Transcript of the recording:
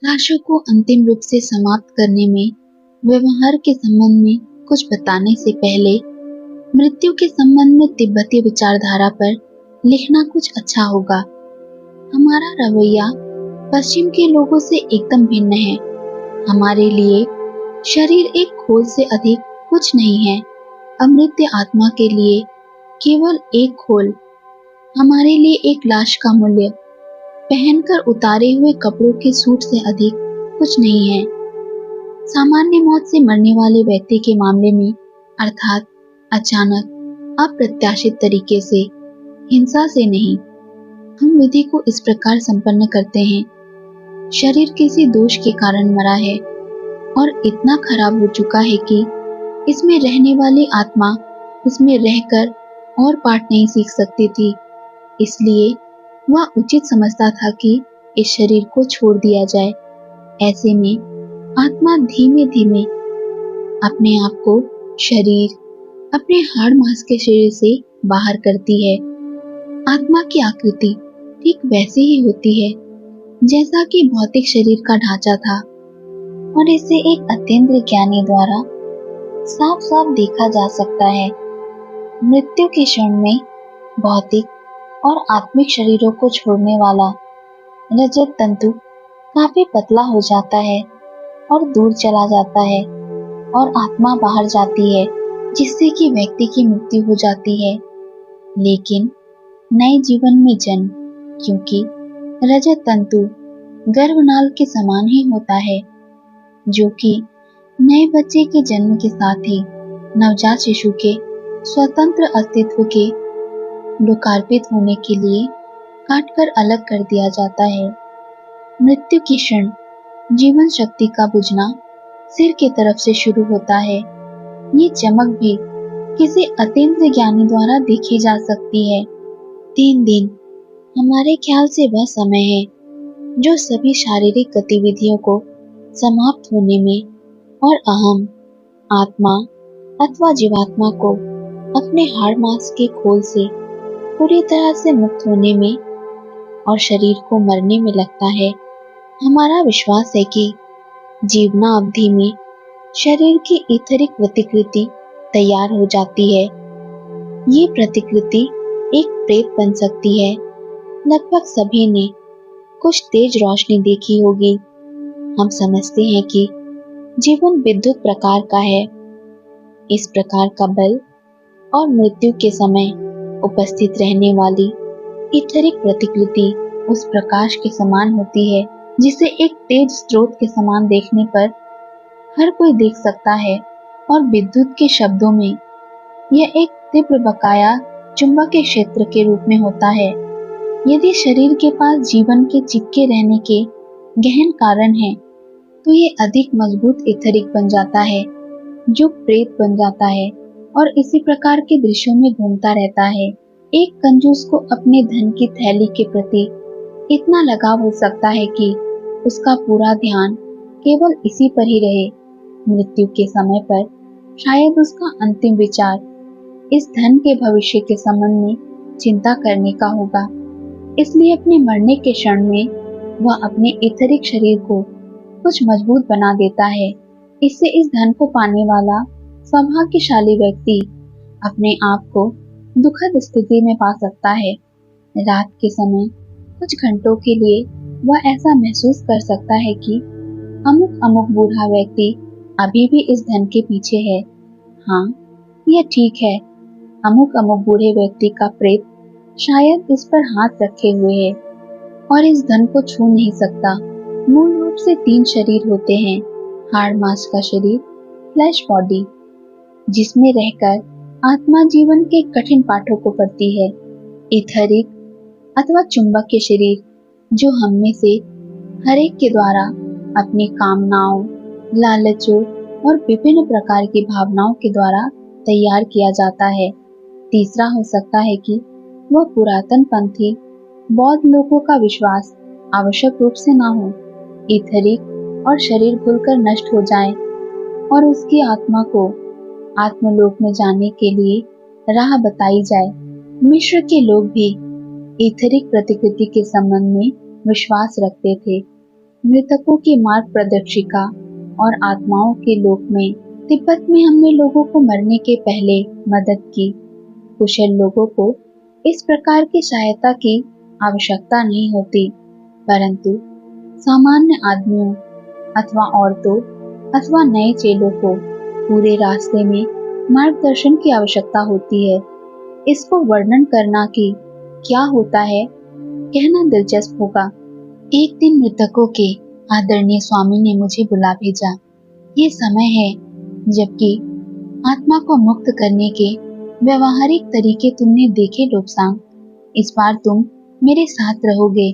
लाशों को अंतिम रूप से समाप्त करने में व्यवहार के संबंध में कुछ बताने से पहले मृत्यु के संबंध में तिब्बती विचारधारा पर लिखना कुछ अच्छा होगा। हमारा रवैया पश्चिम के लोगों से एकदम भिन्न है। हमारे लिए शरीर एक खोल से अधिक कुछ नहीं है। अमृत आत्मा के लिए केवल एक खोल। हमारे लिए एक लाश का मूल्य पहनकर उतारे हुए कपड़ों के सूट से अधिक कुछ नहीं है। सामान्य मौत से मरने वाले व्यक्ति के मामले में, अर्थात अचानक अप्रत्याशित तरीके से, हिंसा से नहीं, हम विधि को इस प्रकार संपन्न करते हैं। शरीर किसी दोष के कारण मरा है और इतना खराब हो चुका है कि इसमें रहने वाली आत्मा इसमें रहकर और पाठ नहीं सीख सकती थी। इसलिए वह उचित समझता था कि इस शरीर को छोड़ दिया जाए। ऐसे में आत्मा धीमे धीमे अपने आप को शरीर, अपने हाड़ मांस के शरीर से बाहर करती है। आत्मा की आकृति ठीक वैसी ही होती है जैसा कि भौतिक शरीर का ढांचा था, और इसे एक अत्यंत ज्ञानी द्वारा साफ साफ देखा जा सकता है। मृत्यु के क्षण में भौतिक और आत्मिक शरीरों को छोड़ने वाला रजत तंतु काफी पतला हो जाता है और दूर चला जाता है, और आत्मा बाहर जाती है, जिससे कि व्यक्ति की मृत्यु हो जाती है। लेकिन नए जीवन में जन्म, क्योंकि रजत तंतु गर्भनाल के समान ही होता है, जो कि नए बच्चे के जन्म के साथ ही नवजात शिशु के स्वतंत्र अस्तित्व के लोकार्पित होने के लिए काटकर अलग कर दिया जाता है। मृत्यु की क्षण जीवन शक्ति का बुझना सिर की तरफ से शुरू होता है। ये चमक भी किसी अत्यंत ज्ञानी द्वारा देखी जा सकती है। 3 दिन हमारे ख्याल से वह समय है जो सभी शारीरिक गतिविधियों को समाप्त होने में और अहम, आत्मा अथवा जीवात्मा को अपने हाड़ मांस के खोल से पूरी तरह से मुक्त होने में और शरीर को मरने में लगता है। हमारा विश्वास है कि जीवना अवधि में शरीर की ईथरिक प्रतिकृति तैयार हो जाती है। ये प्रतिकृति एक प्रेत बन सकती है। लगभग सभी ने कुछ तेज रोशनी देखी होगी। हम समझते हैं कि जीवन विद्युत प्रकार का है। इस प्रकार का बल और मृत्यु के समय उपस्थित रहने वाली ईथरिक प्रतिकृति उस प्रकाश के समान होती है जिसे एक तेज स्रोत के समान देखने पर हर कोई देख सकता है, और विद्युत के शब्दों में यह एक तीव्र बकाया चुंबकीय क्षेत्र के रूप में होता है। यदि शरीर के पास जीवन के चिपके रहने के गहन कारण है, तो ये अधिक मजबूत ईथरिक बन जाता है, जो प्रेत बन जाता है और इसी प्रकार के दृश्यों में घूमता रहता है। एक कंजूस को अपने धन की थैली के प्रति इतना लगाव हो सकता है कि उसका पूरा ध्यान केवल इसी पर ही रहे। मृत्यु के समय पर शायद उसका अंतिम विचार इस धन के भविष्य के संबंध में चिंता करने का होगा। इसलिए अपने मरने के क्षण में वह अपने ईथरिक शरीर को कुछ मजबूत बना देता है। इससे इस धन को पाने वाला सौभाग्यशाली व्यक्ति अपने आप को दुखद स्थिति में पा सकता है। रात के समय कुछ घंटों के लिए वह ऐसा महसूस कर सकता है कि अमुक बूढ़ा व्यक्ति अभी भी इस धन के पीछे है। हाँ, यह ठीक है। अमुक बूढ़े व्यक्ति का प्रेत शायद इस पर हाथ रखे हुए है और इस धन को छू नहीं सकता। मूल रूप से 3 शरीर होते हैं। हाड़ मांस का शरीर, फ्लैश बॉडी, जिसमें रहकर आत्मा जीवन के कठिन पाठों को पढ़ती है। ईथरिक अथवा चुंबकीय शरीर, जो हम में से हर एक के द्वारा अपनी कामनाओं, लालचों और विभिन्न प्रकार की भावनाओं के द्वारा तैयार किया जाता है। तीसरा हो सकता है कि वह पुरातन पंथी बौद्ध लोगों का विश्वास आवश्यक रूप से ना हो। ईथरिक और शरीर भूलकर नष्ट हो जाए और उसकी आत्मा को आत्मलोक में जाने के लिए राह बताई जाए। मिस्र के लोग भी ईथरिक प्रतिकृति के संबंध में विश्वास रखते थे। मृतकों की मार्ग प्रदर्शिका और आत्माओं के लोक में तिब्बत में हमने लोगों को मरने के पहले मदद की। कुशल लोगों को इस प्रकार की सहायता की आवश्यकता नहीं होती, परंतु सामान्य आदमियों अथवा औरतों अथवा नए चेलों को पूरे रास्ते में मार्गदर्शन की आवश्यकता होती है। इसको वर्णन करना कि क्या होता है कहना दिलचस्प होगा। एक दिन मृतकों के आदरणीय स्वामी ने मुझे बुला भेजा। ये समय है जबकि आत्मा को मुक्त करने के व्यवहारिक तरीके तुमने देखे लोबसांग। इस बार तुम मेरे साथ रहोगे